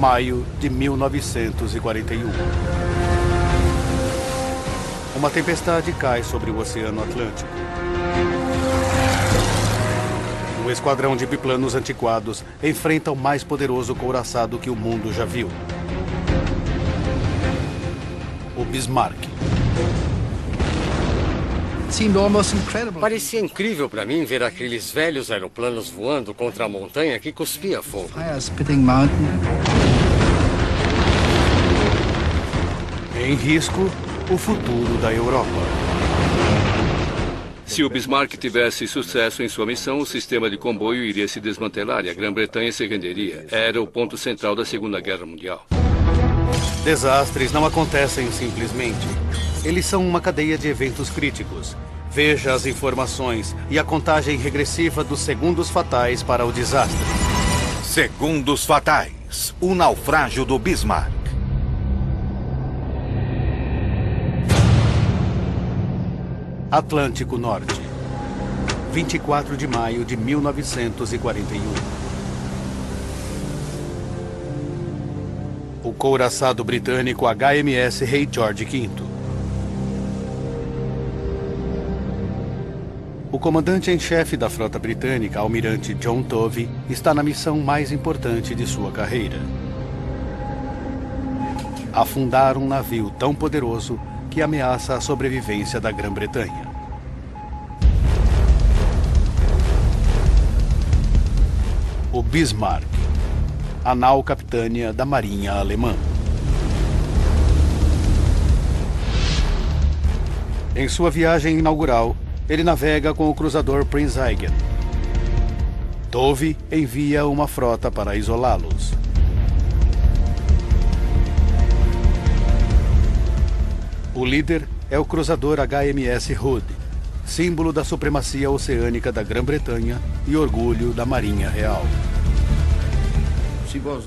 maio de 1941. Uma tempestade cai sobre o Oceano Atlântico. Um esquadrão de biplanos antiquados enfrenta o mais poderoso couraçado que o mundo já viu. O Bismarck. Parecia incrível para mim ver aqueles velhos aeroplanos voando contra a montanha que cuspia fogo. Em risco, o futuro da Europa. Se o Bismarck tivesse sucesso em sua missão, o sistema de comboio iria se desmantelar e a Grã-Bretanha se renderia. Era o ponto central da Segunda Guerra Mundial. Desastres não acontecem simplesmente. Eles são uma cadeia de eventos críticos. Veja as informações e a contagem regressiva dos segundos fatais para o desastre. Segundos fatais. O naufrágio do Bismarck. Atlântico Norte. 24 de maio de 1941. O couraçado britânico HMS Rei George V. O comandante em chefe da frota britânica, almirante John Tovey, está na missão mais importante de sua carreira. Afundar um navio tão poderoso que ameaça a sobrevivência da Grã-Bretanha. O Bismarck, a nau capitânia da Marinha Alemã. Em sua viagem inaugural, ele navega com o cruzador Prinz Eugen. Tovey envia uma frota para isolá-los. O líder é o cruzador HMS Hood, símbolo da supremacia oceânica da Grã-Bretanha e orgulho da Marinha Real.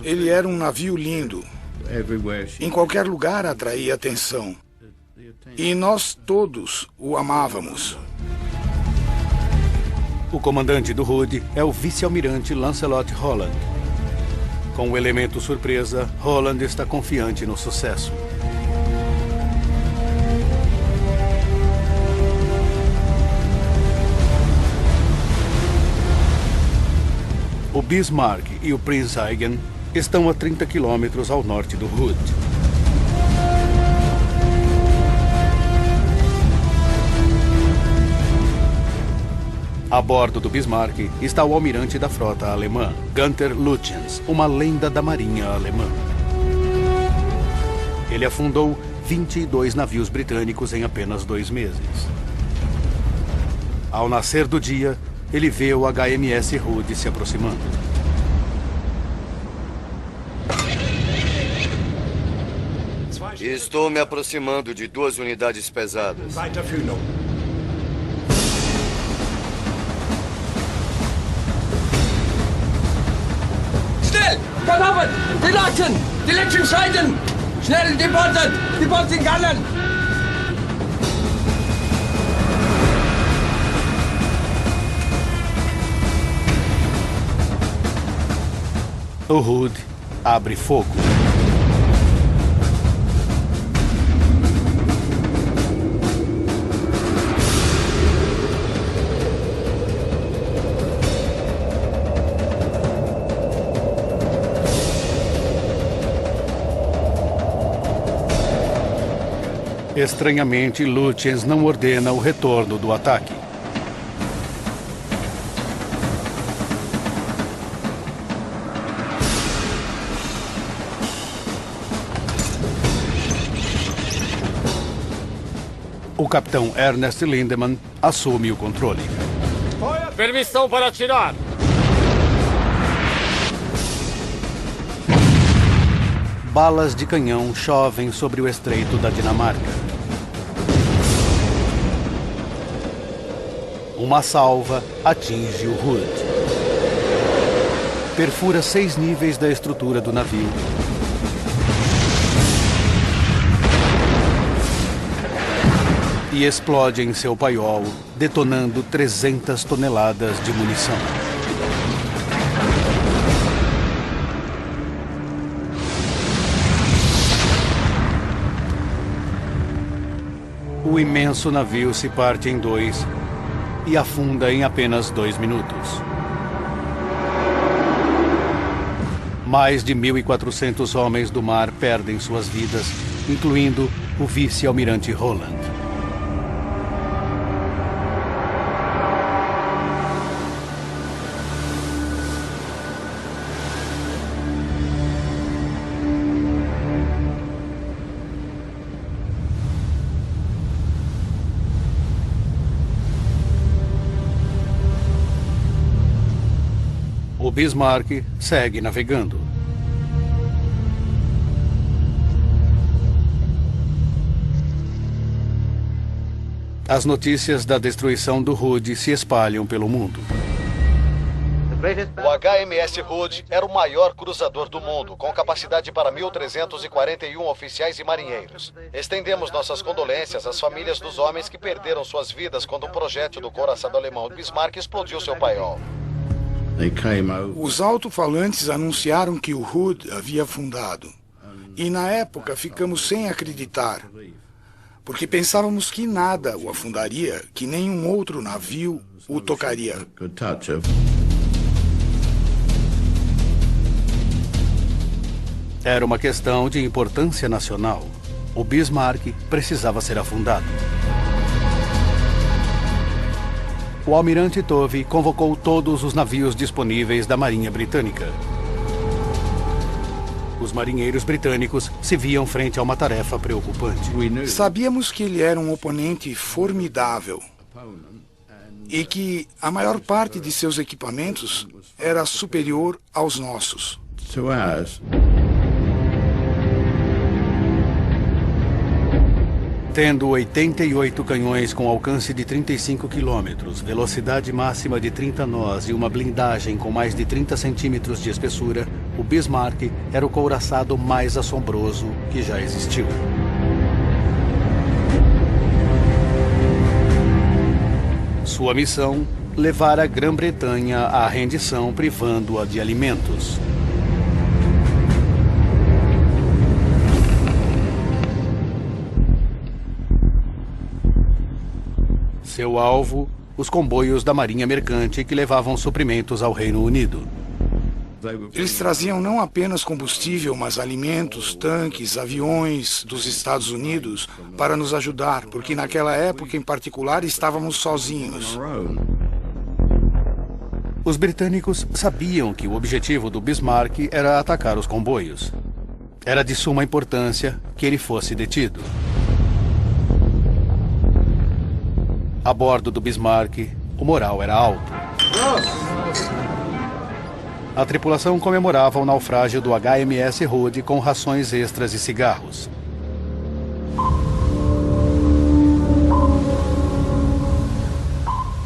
Ele era um navio lindo. Em qualquer lugar atraía atenção. E nós todos o amávamos. O comandante do Hood é o vice-almirante Lancelot Holland. Com o elemento surpresa, Holland está confiante no sucesso. O Bismarck e o Prinz Eugen estão a 30 quilômetros ao norte do Hood. A bordo do Bismarck está o almirante da frota alemã, Günther Lütjens, uma lenda da marinha alemã. Ele afundou 22 navios britânicos em apenas 2 meses. Ao nascer do dia, ele vê o HMS Hood se aproximando. Estou me aproximando de 2 unidades pesadas. Schnell! Verdammt! Die Leuten! Die letzten Seiten! Schnell, die Bolzen gallen! O Hood abre fogo. Estranhamente, Lütjens não ordena o retorno do ataque. O capitão Ernest Lindemann assume o controle. Permissão para atirar! Balas de canhão chovem sobre o estreito da Dinamarca. Uma salva atinge o Hood. Perfura 6 níveis da estrutura do navio. E explode em seu paiol, detonando 300 toneladas de munição. o imenso navio se parte em dois e afunda em apenas 2 minutos. Mais de 1.400 homens do mar perdem suas vidas, incluindo o vice-almirante Holland. O Bismarck segue navegando. As notícias da destruição do Hood se espalham pelo mundo. O HMS Hood era o maior cruzador do mundo, com capacidade para 1.341 oficiais e marinheiros. Estendemos nossas condolências às famílias dos homens que perderam suas vidas quando um projétil do couraçado alemão Bismarck explodiu seu paiol. Os alto-falantes anunciaram que o Hood havia afundado. E na época ficamos sem acreditar, porque pensávamos que nada o afundaria, que nenhum outro navio o tocaria. Era uma questão de importância nacional. O Bismarck precisava ser afundado. O almirante Tovey convocou todos os navios disponíveis da Marinha Britânica. Os marinheiros britânicos se viam frente a uma tarefa preocupante. Sabíamos que ele era um oponente formidável e que a maior parte de seus equipamentos era superior aos nossos. Tendo 88 canhões com alcance de 35 quilômetros, velocidade máxima de 30 nós e uma blindagem com mais de 30 centímetros de espessura, o Bismarck era o couraçado mais assombroso que já existiu. Sua missão: levar a Grã-Bretanha à rendição, privando-a de alimentos. Seu alvo, os comboios da Marinha Mercante que levavam suprimentos ao Reino Unido. Eles traziam não apenas combustível, mas alimentos, tanques, aviões dos Estados Unidos para nos ajudar, porque naquela época em particular estávamos sozinhos. Os britânicos sabiam que o objetivo do Bismarck era atacar os comboios. Era de suma importância que ele fosse detido. A bordo do Bismarck, o moral era alto. A tripulação comemorava o naufrágio do HMS Hood com rações extras e cigarros.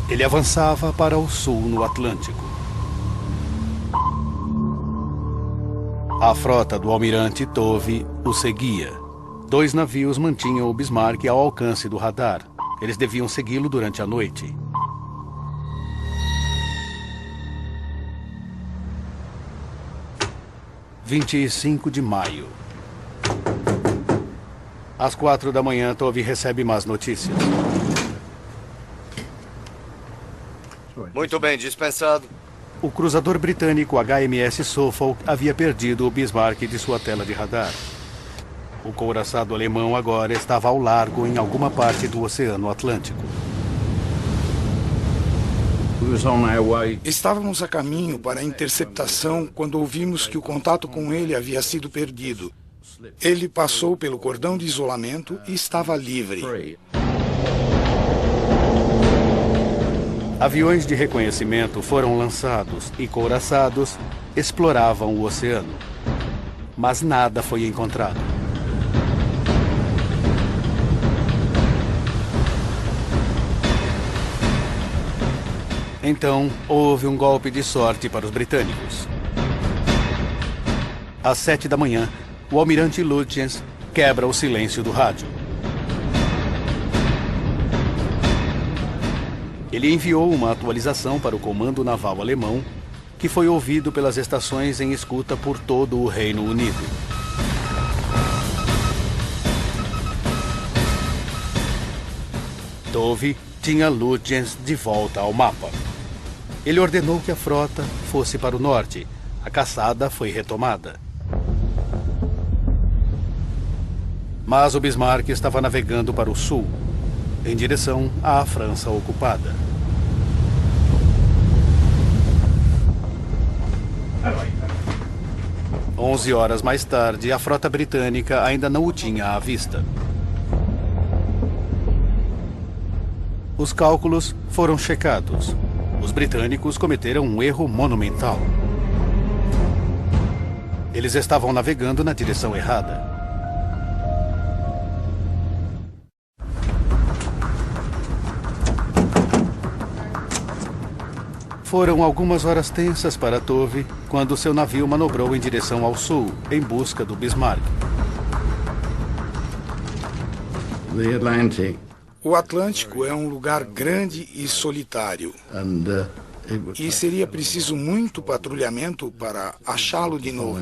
Ele avançava para o sul no Atlântico. A frota do almirante Tovey o seguia. 2 navios mantinham o Bismarck ao alcance do radar. Eles deviam segui-lo durante a noite. – 25 de maio. Às 4 da manhã, Tovey recebe más notícias. Muito bem, dispensado. O cruzador britânico HMS Suffolk havia perdido o Bismarck de sua tela de radar. O couraçado alemão agora estava ao largo em alguma parte do Oceano Atlântico. Estávamos a caminho para a interceptação quando ouvimos que o contato com ele havia sido perdido. Ele passou pelo cordão de isolamento e estava livre. Aviões de reconhecimento foram lançados e couraçados exploravam o oceano. Mas nada foi encontrado. Então, houve um golpe de sorte para os britânicos. Às 7 da manhã, o almirante Lutyens quebra o silêncio do rádio. Ele enviou uma atualização para o comando naval alemão, que foi ouvido pelas estações em escuta por todo o Reino Unido. Dove tinha Lutyens de volta ao mapa. Ele ordenou que a frota fosse para o norte. A caçada foi retomada. Mas o Bismarck estava navegando para o sul, em direção à França ocupada. Onze horas mais tarde, a frota britânica ainda não o tinha à vista. Os cálculos foram checados. Os britânicos cometeram um erro monumental. Eles estavam navegando na direção errada. Foram algumas horas tensas para Tove quando seu navio manobrou em direção ao sul, em busca do Bismarck. O Atlântico é um lugar grande e solitário. E seria preciso muito patrulhamento para achá-lo de novo.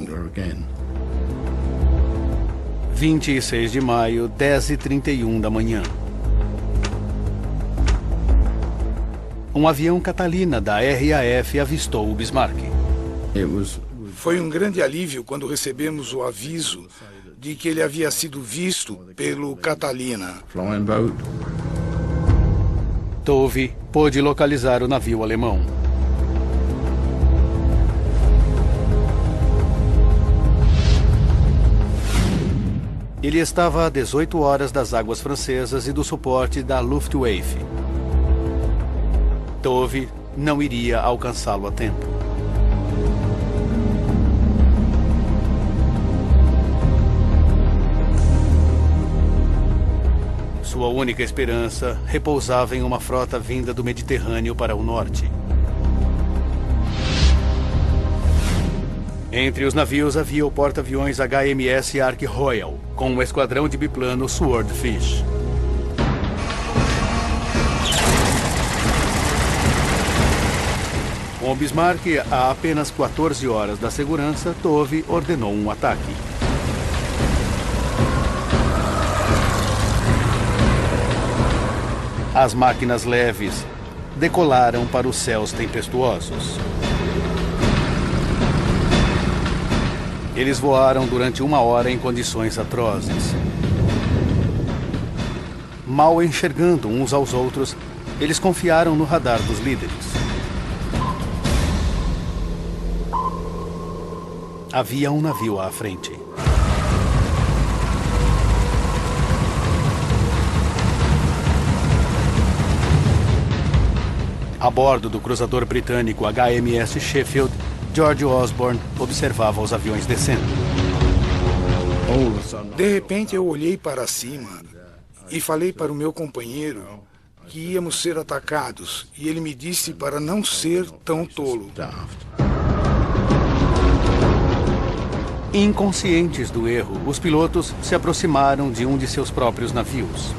26 de maio, 10h31 da manhã. Um avião Catalina da RAF avistou o Bismarck. Foi um grande alívio quando recebemos o aviso de que ele havia sido visto pelo Catalina. Tove pôde localizar o navio alemão. Ele estava a 18 horas das águas francesas e do suporte da Luftwaffe. Tove não iria alcançá-lo a tempo. Sua única esperança repousava em uma frota vinda do Mediterrâneo para o norte. Entre os navios havia o porta-aviões HMS Ark Royal, com um esquadrão de biplano Swordfish. Com o Bismarck a apenas 14 horas da segurança, Tove ordenou um ataque. As máquinas leves decolaram para os céus tempestuosos. Eles voaram durante 1 hora em condições atrozes. Mal enxergando uns aos outros, eles confiaram no radar dos líderes. Havia um navio à frente. A bordo do cruzador britânico HMS Sheffield, George Osborne observava os aviões descendo. De repente eu olhei para cima e falei para o meu companheiro que íamos ser atacados, e ele me disse para não ser tão tolo. Inconscientes do erro, os pilotos se aproximaram de um de seus próprios navios.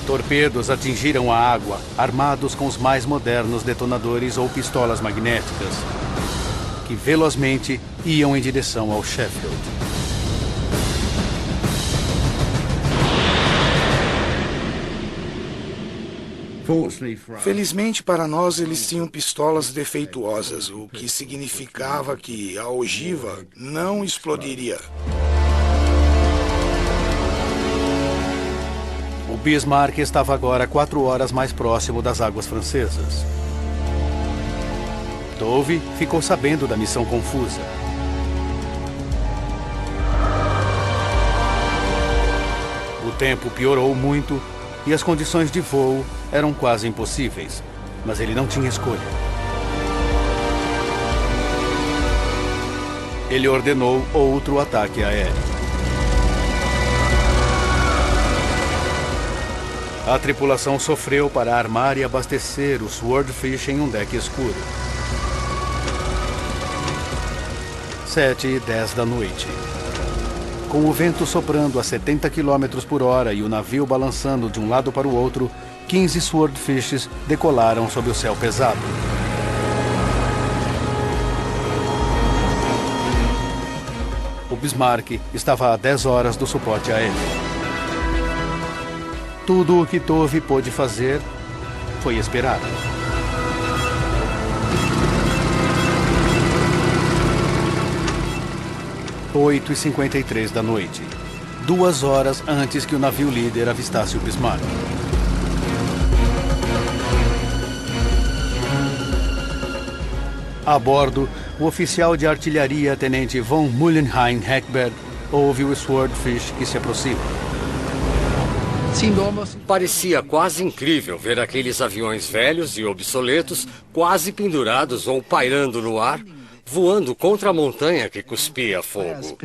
Torpedos atingiram a água, armados com os mais modernos detonadores ou pistolas magnéticas, que velozmente iam em direção ao Sheffield. Felizmente para nós, eles tinham pistolas defeituosas, o que significava que a ogiva não explodiria. O Bismarck estava agora 4 horas mais próximo das águas francesas. Dove ficou sabendo da missão confusa. O tempo piorou muito e as condições de voo eram quase impossíveis, mas ele não tinha escolha. Ele ordenou outro ataque aéreo. A tripulação sofreu para armar e abastecer o Swordfish em um deck escuro. 7h10 da noite. Com o vento soprando a 70 km por hora e o navio balançando de um lado para o outro, 15 Swordfishes decolaram sob o céu pesado. O Bismarck estava a 10 horas do suporte aéreo. Tudo o que Tove pôde fazer foi esperar. 8h53 da noite, 2 horas antes que o navio líder avistasse o Bismarck. A bordo, o oficial de artilharia, tenente von Mullenheim Heckberg, ouve o Swordfish que se aproxima. Parecia quase incrível ver aqueles aviões velhos e obsoletos quase pendurados ou pairando no ar, voando contra a montanha que cuspia fogo.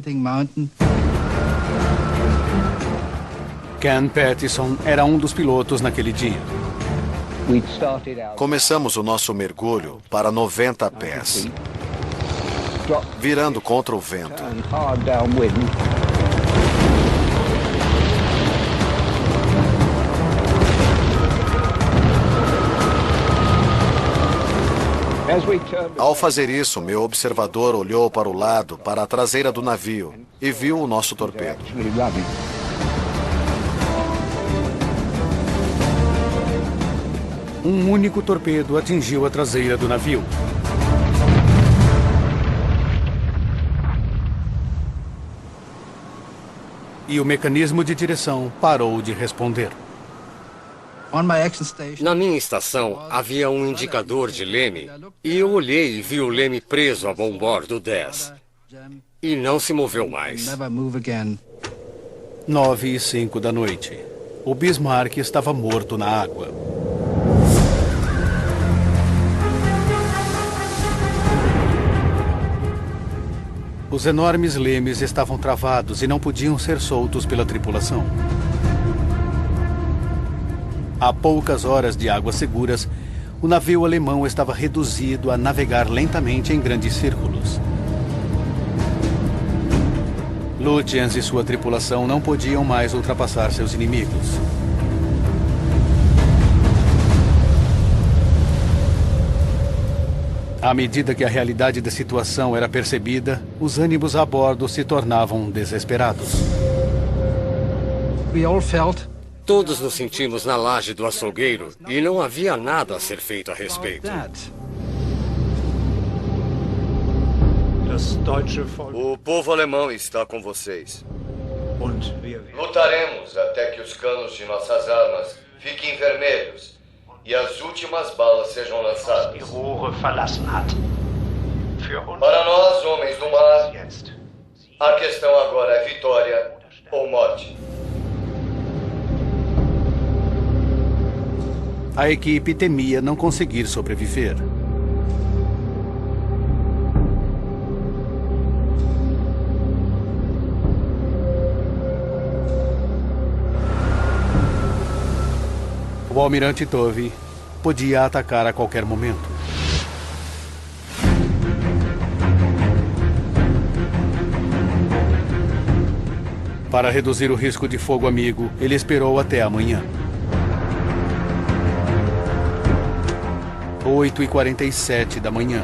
Ken Pattison era um dos pilotos naquele dia. Começamos o nosso mergulho para 90 pés, virando contra o vento. Ao fazer isso, meu observador olhou para o lado, para a traseira do navio, e viu o nosso torpedo. Um único torpedo atingiu a traseira do navio. E o mecanismo de direção parou de responder. Na minha estação, havia um indicador de leme, e eu olhei e vi o leme preso a bombordo 10. E não se moveu mais. 9h05 da noite. O Bismarck estava morto na água. Os enormes lemes estavam travados e não podiam ser soltos pela tripulação. A poucas horas de águas seguras, o navio alemão estava reduzido a navegar lentamente em grandes círculos. Lutyens e sua tripulação não podiam mais ultrapassar seus inimigos. À medida que a realidade da situação era percebida, os ânimos a bordo se tornavam desesperados. Todos nos sentimos na laje do açougueiro e não havia nada a ser feito a respeito. O povo alemão está com vocês. Lutaremos até que os canos de nossas armas fiquem vermelhos e as últimas balas sejam lançadas. Para nós, homens do mar, a questão agora é vitória ou morte. A equipe temia não conseguir sobreviver. O almirante Tove podia atacar a qualquer momento. Para reduzir o risco de fogo amigo, ele esperou até amanhã. 8h47 da manhã.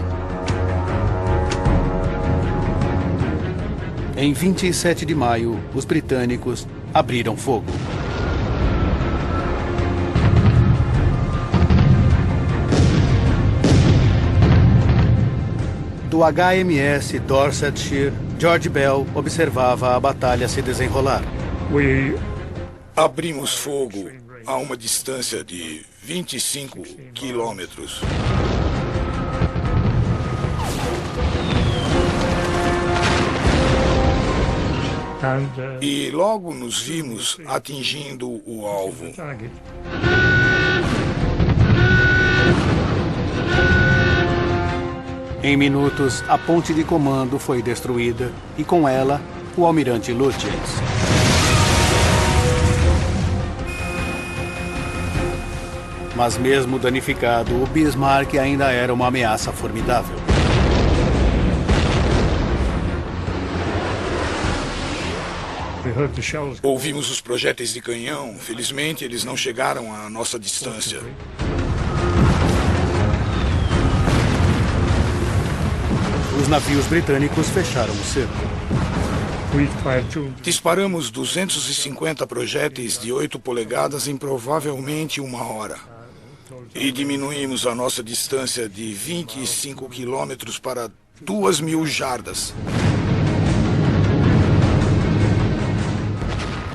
Em 27 de maio, os britânicos abriram fogo. Do HMS Dorsetshire, George Bell observava a batalha se desenrolar. Abrimos fogo a uma distância de 25 quilômetros. E logo nos vimos atingindo o alvo. Em minutos, a ponte de comando foi destruída e, com ela, o almirante Lutyens. Mas mesmo danificado, o Bismarck ainda era uma ameaça formidável. Ouvimos os projéteis de canhão. Felizmente, eles não chegaram à nossa distância. Os navios britânicos fecharam o cerco. Disparamos 250 projéteis de 8 polegadas em provavelmente 1 hora. E diminuímos a nossa distância de 25 quilômetros para 2.000 jardas.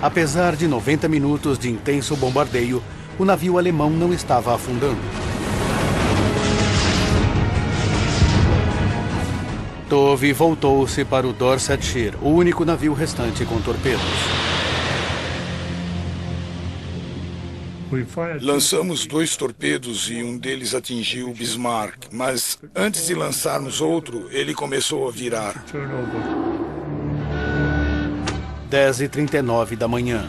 Apesar de 90 minutos de intenso bombardeio, o navio alemão não estava afundando. Tove voltou-se para o Dorsetshire, o único navio restante com torpedos. Lançamos 2 torpedos e um deles atingiu o Bismarck, mas antes de lançarmos outro, ele começou a virar. 10h39 da manhã.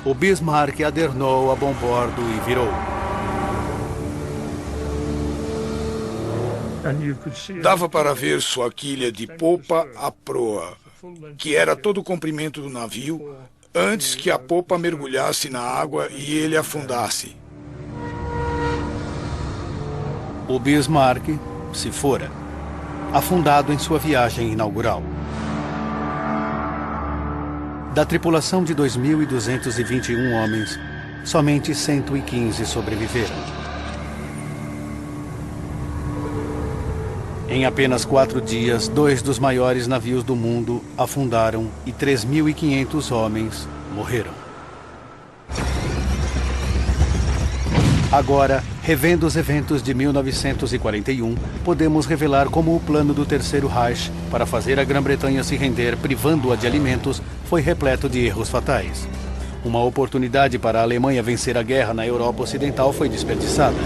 O Bismarck adernou a bombordo e virou. Dava para ver sua quilha de popa a proa, que era todo o comprimento do navio, antes que a popa mergulhasse na água e ele afundasse. O Bismarck se fora, afundado em sua viagem inaugural. Da tripulação de 2.221 homens, somente 115 sobreviveram. Em apenas 4 dias, 2 dos maiores navios do mundo afundaram e 3.500 homens morreram. Agora, revendo os eventos de 1941, podemos revelar como o plano do Terceiro Reich para fazer a Grã-Bretanha se render, privando-a de alimentos, foi repleto de erros fatais. Uma oportunidade para a Alemanha vencer a guerra na Europa Ocidental foi desperdiçada.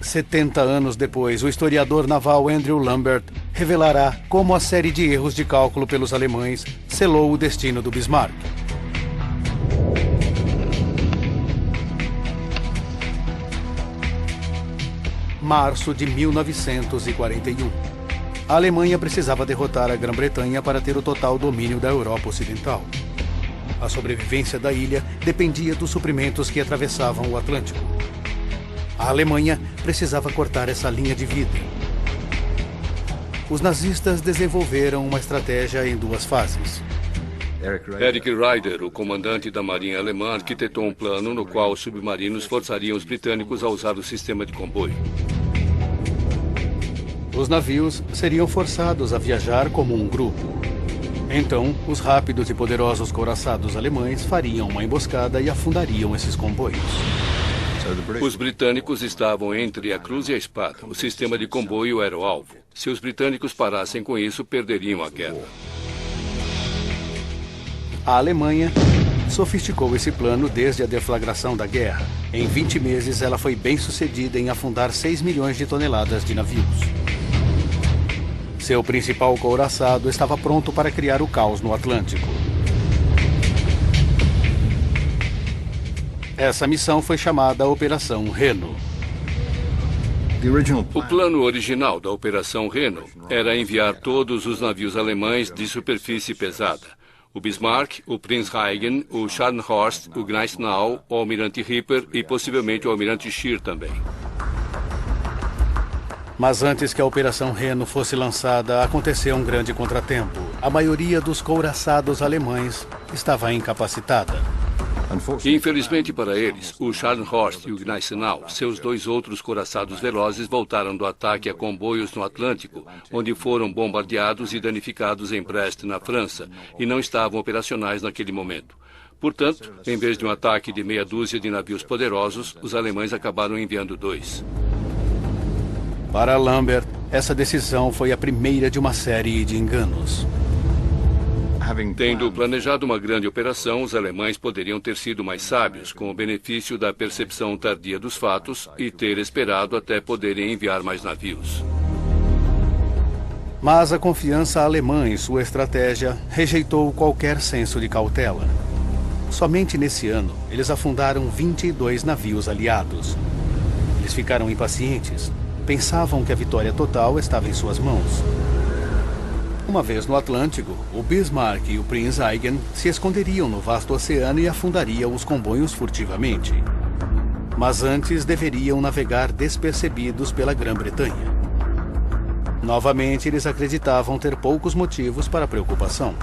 "70 anos depois, o historiador naval Andrew Lambert revelará como a série de erros de cálculo pelos alemães selou o destino do Bismarck. Março de 1941. A Alemanha precisava derrotar a Grã-Bretanha para ter o total domínio da Europa Ocidental. A sobrevivência da ilha dependia dos suprimentos que atravessavam o Atlântico. A Alemanha precisava cortar essa linha de vida. Os nazistas desenvolveram uma estratégia em 2 fases. Erich Raeder, o comandante da Marinha Alemã, arquitetou um plano no qual os submarinos forçariam os britânicos a usar o sistema de comboio. Os navios seriam forçados a viajar como um grupo. Então, os rápidos e poderosos couraçados alemães fariam uma emboscada e afundariam esses comboios. Os britânicos estavam entre a cruz e a espada. O sistema de comboio era o alvo. Se os britânicos parassem com isso, perderiam a guerra. A Alemanha sofisticou esse plano desde a deflagração da guerra. Em 20 meses, ela foi bem sucedida em afundar 6 milhões de toneladas de navios. Seu principal couraçado estava pronto para criar o caos no Atlântico. Essa missão foi chamada Operação Reno. O plano original da Operação Reno era enviar todos os navios alemães de superfície pesada. O Bismarck, o Prinz-Eugen, o Scharnhorst, o Gneisenau, o Almirante Ripper e possivelmente o Almirante Scheer também. Mas antes que a Operação Reno fosse lançada, aconteceu um grande contratempo. A maioria dos couraçados alemães estava incapacitada. Infelizmente para eles, o Scharnhorst e o Gneisenau, seus 2 outros couraçados velozes, voltaram do ataque a comboios no Atlântico, onde foram bombardeados e danificados em Brest, na França, e não estavam operacionais naquele momento. Portanto, em vez de um ataque de meia dúzia de navios poderosos, os alemães acabaram enviando 2. Para Lambert, essa decisão foi a primeira de uma série de enganos. Tendo planejado uma grande operação, os alemães poderiam ter sido mais sábios, com o benefício da percepção tardia dos fatos e ter esperado até poderem enviar mais navios. Mas a confiança alemã em sua estratégia rejeitou qualquer senso de cautela. Somente nesse ano, eles afundaram 22 navios aliados. Eles ficaram impacientes. Pensavam que a vitória total estava em suas mãos. Uma vez no Atlântico, o Bismarck e o Prinz-Eugen se esconderiam no vasto oceano e afundariam os comboios furtivamente. Mas antes deveriam navegar despercebidos pela Grã-Bretanha. Novamente, eles acreditavam ter poucos motivos para preocupação.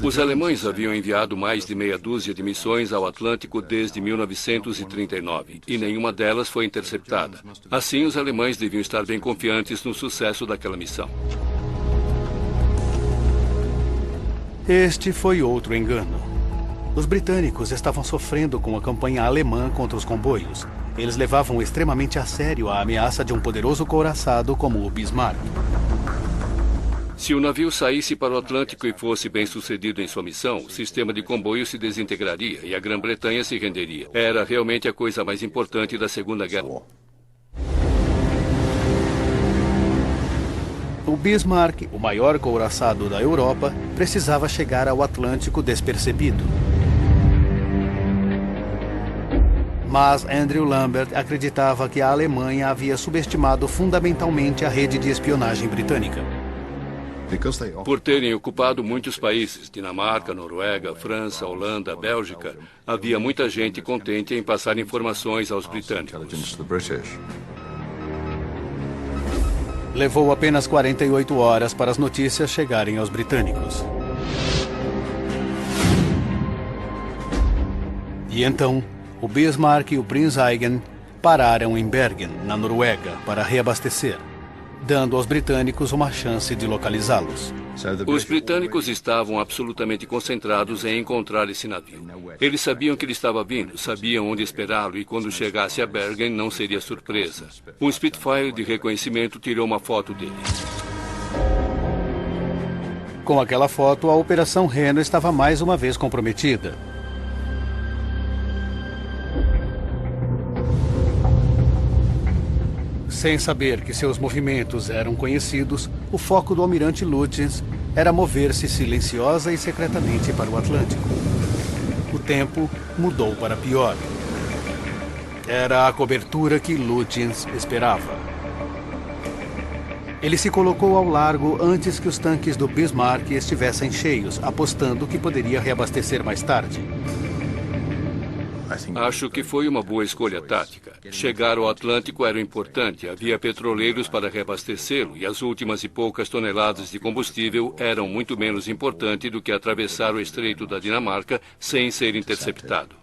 Os alemães haviam enviado mais de meia dúzia de missões ao Atlântico desde 1939, e nenhuma delas foi interceptada. Assim, os alemães deviam estar bem confiantes no sucesso daquela missão. Este foi outro engano. Os britânicos estavam sofrendo com a campanha alemã contra os comboios. Eles levavam extremamente a sério a ameaça de um poderoso couraçado como o Bismarck. Se o navio saísse para o Atlântico e fosse bem sucedido em sua missão, o sistema de comboio se desintegraria e a Grã-Bretanha se renderia. Era realmente a coisa mais importante da Segunda Guerra. O Bismarck, o maior couraçado da Europa, precisava chegar ao Atlântico despercebido. Mas Andrew Lambert acreditava que a Alemanha havia subestimado fundamentalmente a rede de espionagem britânica. Por terem ocupado muitos países, Dinamarca, Noruega, França, Holanda, Bélgica, havia muita gente contente em passar informações aos britânicos. Levou apenas 48 horas para as notícias chegarem aos britânicos. E então, o Bismarck e o Prinz Eugen pararam em Bergen, na Noruega, para reabastecer, dando aos britânicos uma chance de localizá-los. Os britânicos estavam absolutamente concentrados em encontrar esse navio. Eles sabiam que ele estava vindo, sabiam onde esperá-lo e quando chegasse a Bergen não seria surpresa. Um Spitfire de reconhecimento tirou uma foto dele. Com aquela foto, a Operação Reno estava mais uma vez comprometida. Sem saber que seus movimentos eram conhecidos, o foco do almirante Lutyens era mover-se silenciosa e secretamente para o Atlântico. O tempo mudou para pior. Era a cobertura que Lutyens esperava. Ele se colocou ao largo antes que os tanques do Bismarck estivessem cheios, apostando que poderia reabastecer mais tarde. Acho que foi uma boa escolha tática. Chegar ao Atlântico era importante, havia petroleiros para reabastecê-lo e as últimas e poucas toneladas de combustível eram muito menos importantes do que atravessar o Estreito da Dinamarca sem ser interceptado.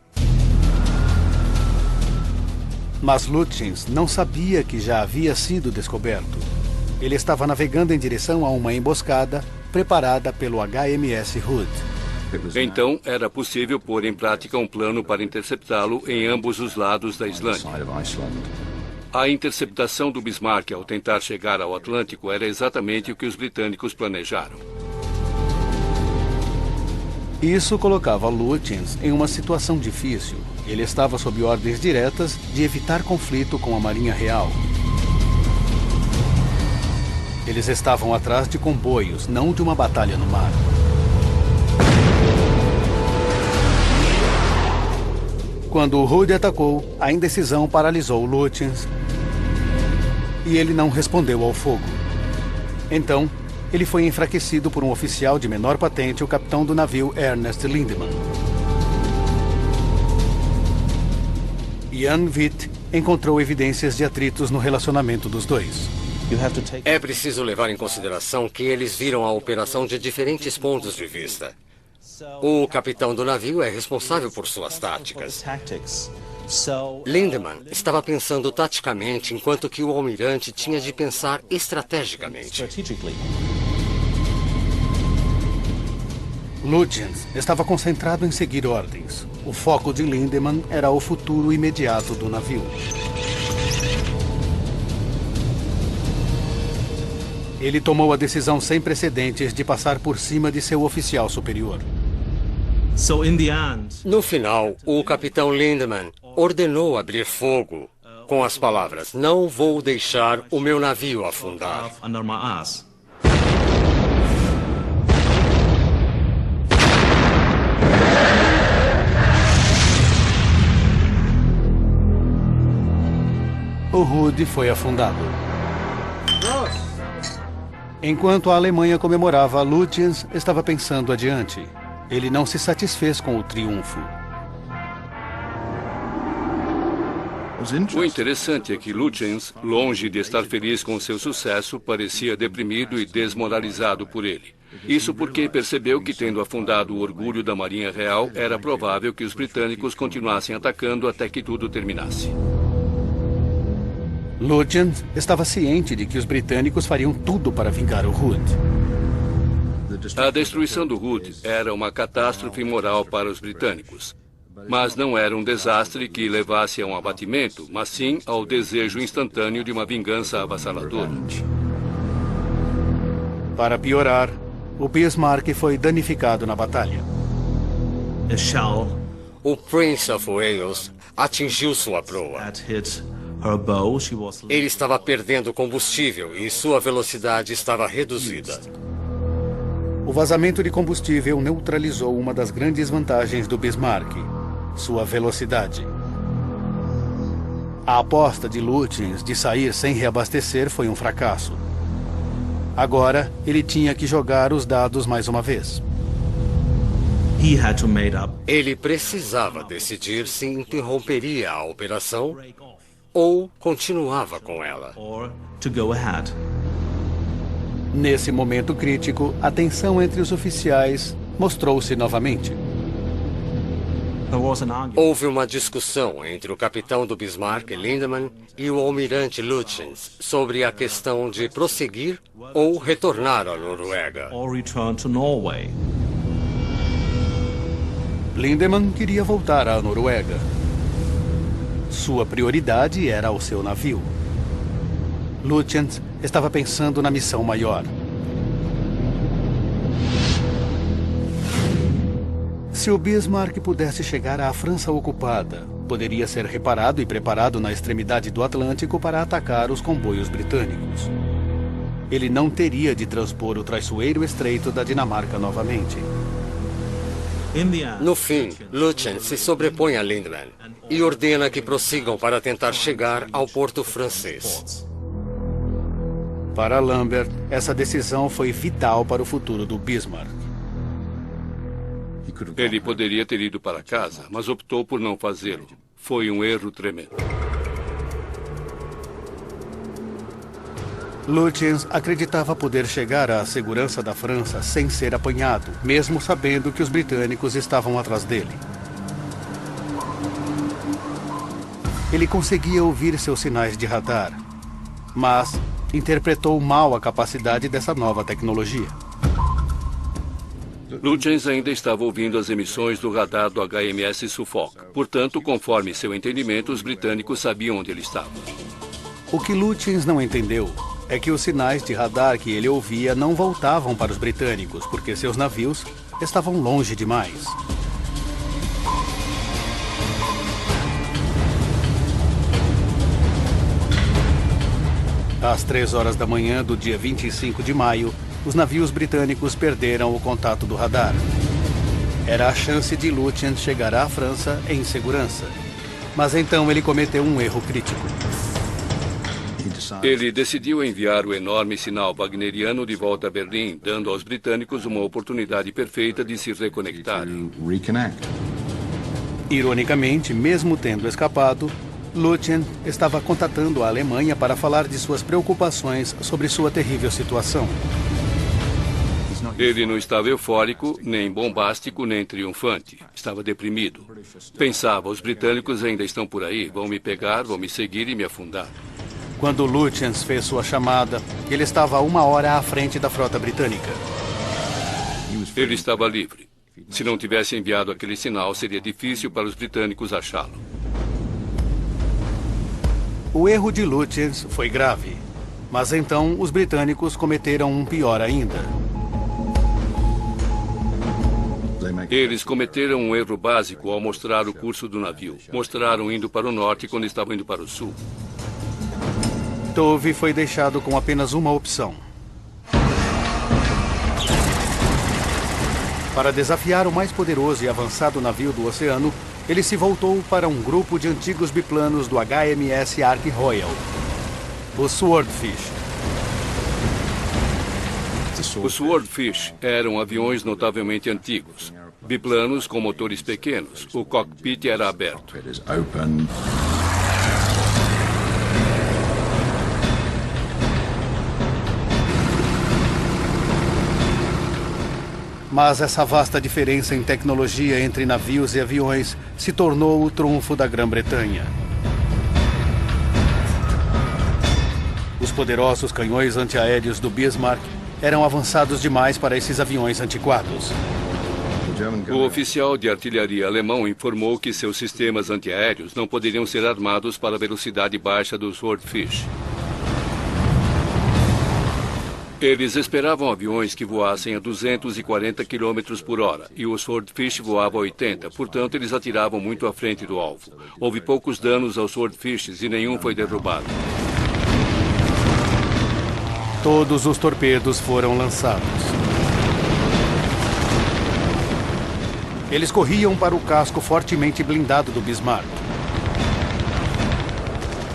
Mas Lutyens não sabia que já havia sido descoberto. Ele estava navegando em direção a uma emboscada preparada pelo HMS Hood. Então, era possível pôr em prática um plano para interceptá-lo em ambos os lados da Islândia. A interceptação do Bismarck ao tentar chegar ao Atlântico era exatamente o que os britânicos planejaram. Isso colocava Lutyens em uma situação difícil. Ele estava sob ordens diretas de evitar conflito com a Marinha Real. Eles estavam atrás de comboios, não de uma batalha no mar. Quando o Hood atacou, a indecisão paralisou Lutyens e ele não respondeu ao fogo. Então, ele foi enfraquecido por um oficial de menor patente, o capitão do navio Ernest Lindemann. Jan Witt encontrou evidências de atritos no relacionamento dos dois. É preciso levar em consideração que eles viram a operação de diferentes pontos de vista. O capitão do navio é responsável por suas táticas. Lindemann estava pensando taticamente, enquanto que o almirante tinha de pensar estrategicamente. Lutyens estava concentrado em seguir ordens. O foco de Lindemann era o futuro imediato do navio. Ele tomou a decisão sem precedentes de passar por cima de seu oficial superior. No final, o capitão Lindemann ordenou abrir fogo com as palavras: "Não vou deixar o meu navio afundar." O Hood foi afundado. Enquanto a Alemanha comemorava, Lutyens estava pensando adiante. Ele não se satisfez com o triunfo. O interessante é que Lutyens, longe de estar feliz com seu sucesso, parecia deprimido e desmoralizado por ele. Isso porque percebeu que, tendo afundado o orgulho da Marinha Real, era provável que os britânicos continuassem atacando até que tudo terminasse. Lutyens estava ciente de que os britânicos fariam tudo para vingar o Hood. A destruição do Hood era uma catástrofe moral para os britânicos. Mas não era um desastre que levasse a um abatimento, mas sim ao desejo instantâneo de uma vingança avassaladora. Para piorar, o Bismarck foi danificado na batalha. O Prince of Wales atingiu sua proa. Ele estava perdendo combustível e sua velocidade estava reduzida. O vazamento de combustível neutralizou uma das grandes vantagens do Bismarck, sua velocidade. A aposta de Lutyens de sair sem reabastecer foi um fracasso. Agora, ele tinha que jogar os dados mais uma vez. Ele precisava decidir se interromperia a operação ou continuava com ela. Nesse momento crítico, a tensão entre os oficiais mostrou-se novamente. Houve uma discussão entre o capitão do Bismarck, Lindemann, e o almirante Lutyens sobre a questão de prosseguir ou retornar à Noruega. Lindemann queria voltar à Noruega. Sua prioridade era o seu navio. Lutyens estava pensando na missão maior. Se o Bismarck pudesse chegar à França ocupada, poderia ser reparado e preparado na extremidade do Atlântico para atacar os comboios britânicos. Ele não teria de transpor o traiçoeiro estreito da Dinamarca novamente. No fim, Lutyens se sobrepõe a Lindemann e ordena que prossigam para tentar chegar ao porto francês. Para Lambert, essa decisão foi vital para o futuro do Bismarck. Ele poderia ter ido para casa, mas optou por não fazê-lo. Foi um erro tremendo. Lutyens acreditava poder chegar à segurança da França sem ser apanhado, mesmo sabendo que os britânicos estavam atrás dele. Ele conseguia ouvir seus sinais de radar, mas interpretou mal a capacidade dessa nova tecnologia. Lutyens ainda estava ouvindo as emissões do radar do HMS Suffolk. Portanto, conforme seu entendimento, os britânicos sabiam onde ele estava. O que Lutyens não entendeu é que os sinais de radar que ele ouvia não voltavam para os britânicos, porque seus navios estavam longe demais. Às 3 horas da manhã do dia 25 de maio, os navios britânicos perderam o contato do radar. Era a chance de Lutyens chegar à França em segurança. Mas então ele cometeu um erro crítico. Ele decidiu enviar o enorme sinal wagneriano de volta a Berlim, dando aos britânicos uma oportunidade perfeita de se reconectarem. Ironicamente, mesmo tendo escapado, Lutyens estava contatando a Alemanha para falar de suas preocupações sobre sua terrível situação. Ele não estava eufórico, nem bombástico, nem triunfante. Estava deprimido. Pensava, os britânicos ainda estão por aí, vão me pegar, vão me seguir e me afundar. Quando Lutyens fez sua chamada, ele estava a 1 hora à frente da frota britânica. Ele estava livre. Se não tivesse enviado aquele sinal, seria difícil para os britânicos achá-lo. O erro de Lutyens foi grave, mas então os britânicos cometeram um pior ainda. Eles cometeram um erro básico ao mostrar o curso do navio. Mostraram indo para o norte quando estavam indo para o sul. Dove foi deixado com apenas uma opção. Para desafiar o mais poderoso e avançado navio do oceano, ele se voltou para um grupo de antigos biplanos do HMS Ark Royal, os Swordfish. Os Swordfish eram aviões notavelmente antigos, biplanos com motores pequenos. O cockpit era aberto. Mas essa vasta diferença em tecnologia entre navios e aviões se tornou o trunfo da Grã-Bretanha. Os poderosos canhões antiaéreos do Bismarck eram avançados demais para esses aviões antiquados. O oficial de artilharia alemão informou que seus sistemas antiaéreos não poderiam ser armados para a velocidade baixa do Swordfish. Eles esperavam aviões que voassem a 240 km por hora e o Swordfish voava a 80, portanto eles atiravam muito à frente do alvo. Houve poucos danos aos Swordfishes e nenhum foi derrubado. Todos os torpedos foram lançados. Eles corriam para o casco fortemente blindado do Bismarck.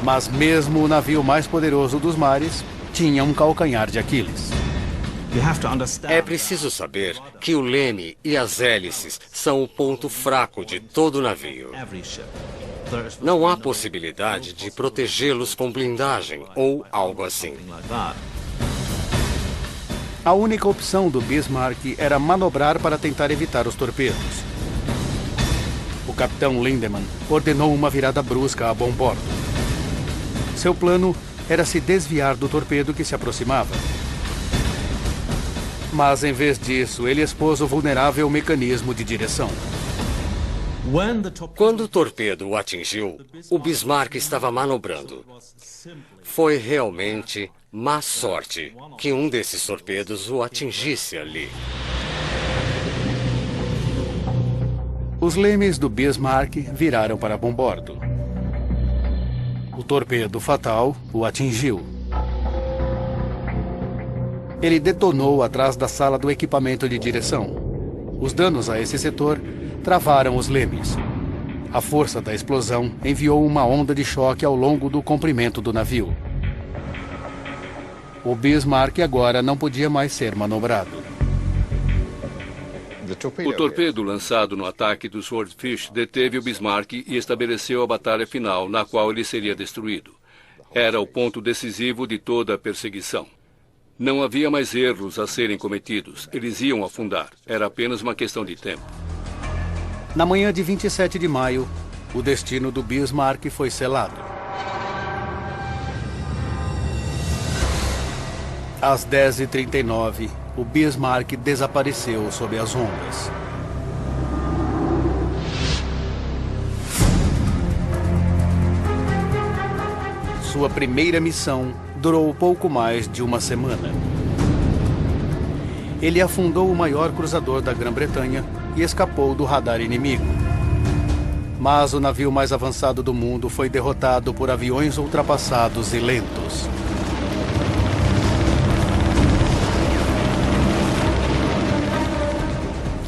Mas mesmo o navio mais poderoso dos mares tinha um calcanhar de Aquiles. É preciso saber que o leme e as hélices são o ponto fraco de todo o navio. Não há possibilidade de protegê-los com blindagem ou algo assim. A única opção do Bismarck era manobrar para tentar evitar os torpedos. O capitão Lindemann ordenou uma virada brusca a bom bordo. Seu plano era se desviar do torpedo que se aproximava. Mas, em vez disso, ele expôs o vulnerável mecanismo de direção. Quando o torpedo o atingiu, o Bismarck estava manobrando. Foi realmente má sorte que um desses torpedos o atingisse ali. Os lemes do Bismarck viraram para bom bordo. O torpedo fatal o atingiu. Ele detonou atrás da sala do equipamento de direção. Os danos a esse setor travaram os lemes. A força da explosão enviou uma onda de choque ao longo do comprimento do navio. O Bismarck agora não podia mais ser manobrado. O torpedo lançado no ataque do Swordfish deteve o Bismarck e estabeleceu a batalha final, na qual ele seria destruído. Era o ponto decisivo de toda a perseguição. Não havia mais erros a serem cometidos. Eles iam afundar. Era apenas uma questão de tempo. Na manhã de 27 de maio, o destino do Bismarck foi selado. Às 10h39, o Bismarck desapareceu sob as ondas. Sua primeira missão durou pouco mais de uma semana. Ele afundou o maior cruzador da Grã-Bretanha e escapou do radar inimigo. Mas o navio mais avançado do mundo foi derrotado por aviões ultrapassados e lentos.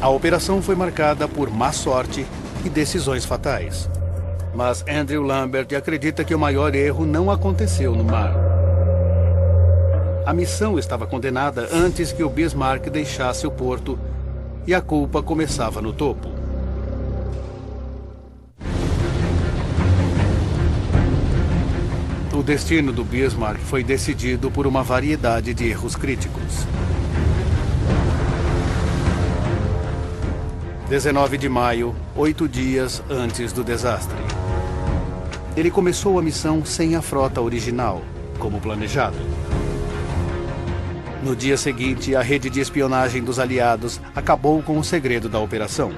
A operação foi marcada por má sorte e decisões fatais. Mas Andrew Lambert acredita que o maior erro não aconteceu no mar. A missão estava condenada antes que o Bismarck deixasse o porto e a culpa começava no topo. O destino do Bismarck foi decidido por uma variedade de erros críticos. 19 de maio, 8 dias antes do desastre. Ele começou a missão sem a frota original, como planejado. No dia seguinte, a rede de espionagem dos aliados acabou com o segredo da operação.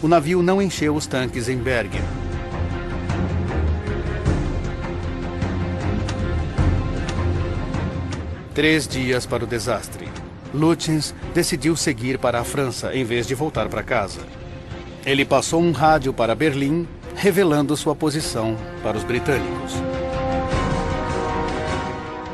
O navio não encheu os tanques em Bergen. Três dias para o desastre. Lutyens decidiu seguir para a França em vez de voltar para casa. Ele passou um rádio para Berlim, revelando sua posição para os britânicos.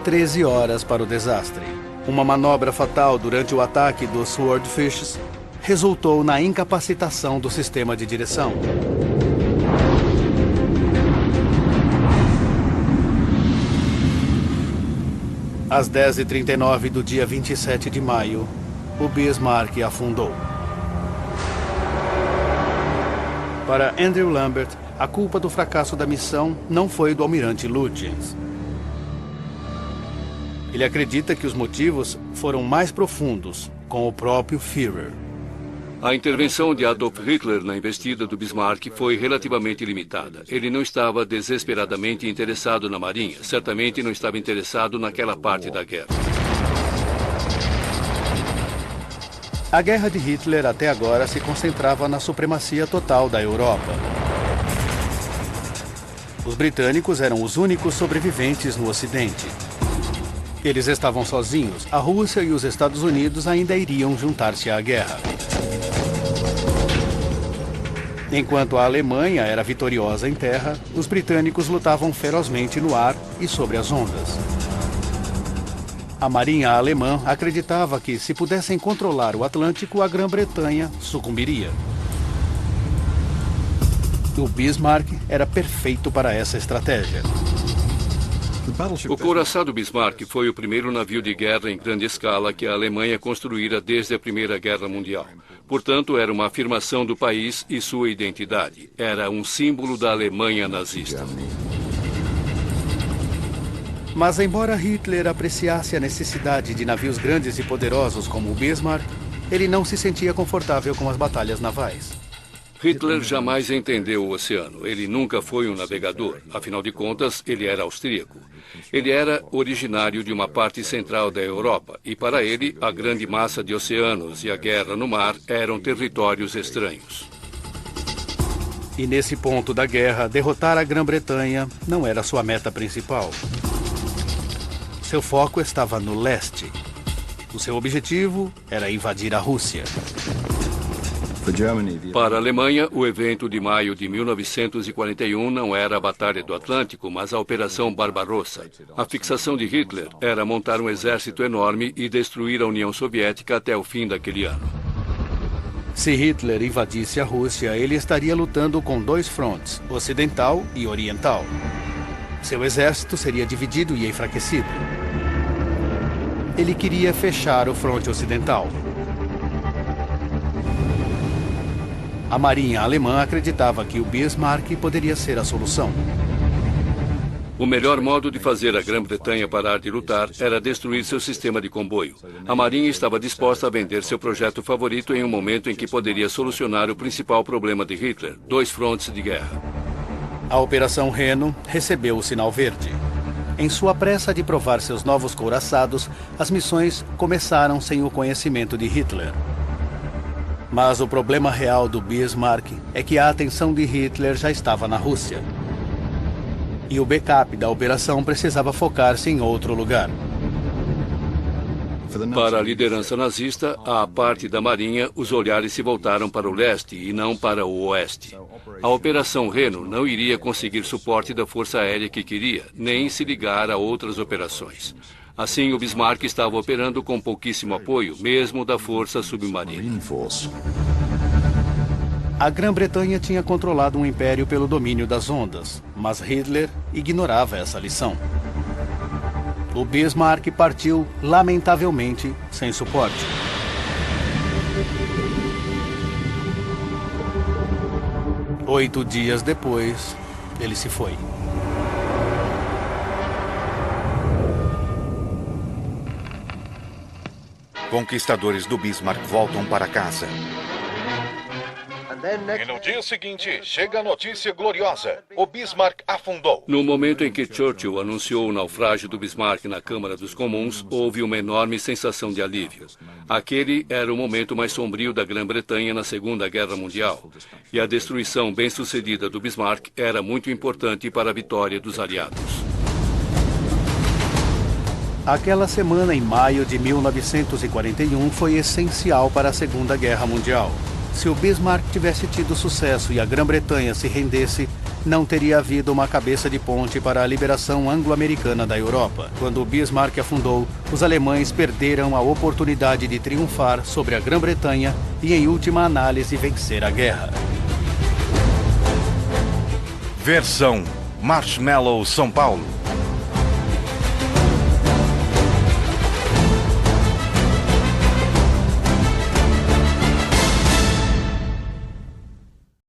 13 horas para o desastre. Uma manobra fatal durante o ataque dos Swordfishes resultou na incapacitação do sistema de direção. Às 10h39 do dia 27 de maio, o Bismarck afundou. Para Andrew Lambert, a culpa do fracasso da missão não foi do almirante Lutyens. Ele acredita que os motivos foram mais profundos com o próprio Führer. A intervenção de Adolf Hitler na investida do Bismarck foi relativamente limitada. Ele não estava desesperadamente interessado na Marinha. Certamente não estava interessado naquela parte da guerra. A guerra de Hitler até agora se concentrava na supremacia total da Europa. Os britânicos eram os únicos sobreviventes no Ocidente. Eles estavam sozinhos. A Rússia e os Estados Unidos ainda iriam juntar-se à guerra. Enquanto a Alemanha era vitoriosa em terra, os britânicos lutavam ferozmente no ar e sobre as ondas. A marinha alemã acreditava que, se pudessem controlar o Atlântico, a Grã-Bretanha sucumbiria. O Bismarck era perfeito para essa estratégia. O couraçado Bismarck foi o primeiro navio de guerra em grande escala que a Alemanha construíra desde a Primeira Guerra Mundial. Portanto, era uma afirmação do país e sua identidade. Era um símbolo da Alemanha nazista. Mas, embora Hitler apreciasse a necessidade de navios grandes e poderosos como o Bismarck, ele não se sentia confortável com as batalhas navais. Hitler jamais entendeu o oceano. Ele nunca foi um navegador. Afinal de contas, ele era austríaco. Ele era originário de uma parte central da Europa e, para ele, a grande massa de oceanos e a guerra no mar eram territórios estranhos. E nesse ponto da guerra, derrotar a Grã-Bretanha não era sua meta principal. Seu foco estava no leste. O seu objetivo era invadir a Rússia. Para a Alemanha, o evento de maio de 1941 não era a Batalha do Atlântico, mas a Operação Barbarossa. A fixação de Hitler era montar um exército enorme e destruir a União Soviética até o fim daquele ano. Se Hitler invadisse a Rússia, ele estaria lutando com dois frontes, ocidental e oriental. Seu exército seria dividido e enfraquecido. Ele queria fechar o fronte ocidental. A marinha alemã acreditava que o Bismarck poderia ser a solução. O melhor modo de fazer a Grã-Bretanha parar de lutar era destruir seu sistema de comboio. A marinha estava disposta a vender seu projeto favorito em um momento em que poderia solucionar o principal problema de Hitler, dois frontes de guerra. A Operação Reno recebeu o sinal verde. Em sua pressa de provar seus novos couraçados, as missões começaram sem o conhecimento de Hitler. Mas o problema real do Bismarck é que a atenção de Hitler já estava na Rússia. E o backup da operação precisava focar-se em outro lugar. Para a liderança nazista, a parte da marinha, os olhares se voltaram para o leste e não para o oeste. A Operação Reno não iria conseguir suporte da força aérea que queria, nem se ligar a outras operações. Assim, o Bismarck estava operando com pouquíssimo apoio, mesmo da força submarina. A Grã-Bretanha tinha controlado um império pelo domínio das ondas, mas Hitler ignorava essa lição. O Bismarck partiu, lamentavelmente, sem suporte. Oito dias depois, ele se foi. Conquistadores do Bismarck voltam para casa. E no dia seguinte, chega a notícia gloriosa. O Bismarck afundou. No momento em que Churchill anunciou o naufrágio do Bismarck na Câmara dos Comuns, houve uma enorme sensação de alívio. Aquele era o momento mais sombrio da Grã-Bretanha na Segunda Guerra Mundial. E a destruição bem-sucedida do Bismarck era muito importante para a vitória dos aliados. Aquela semana, em maio de 1941, foi essencial para a Segunda Guerra Mundial. Se o Bismarck tivesse tido sucesso e a Grã-Bretanha se rendesse, não teria havido uma cabeça de ponte para a liberação anglo-americana da Europa. Quando o Bismarck afundou, os alemães perderam a oportunidade de triunfar sobre a Grã-Bretanha e, em última análise, vencer a guerra. Versão Marshmallow São Paulo.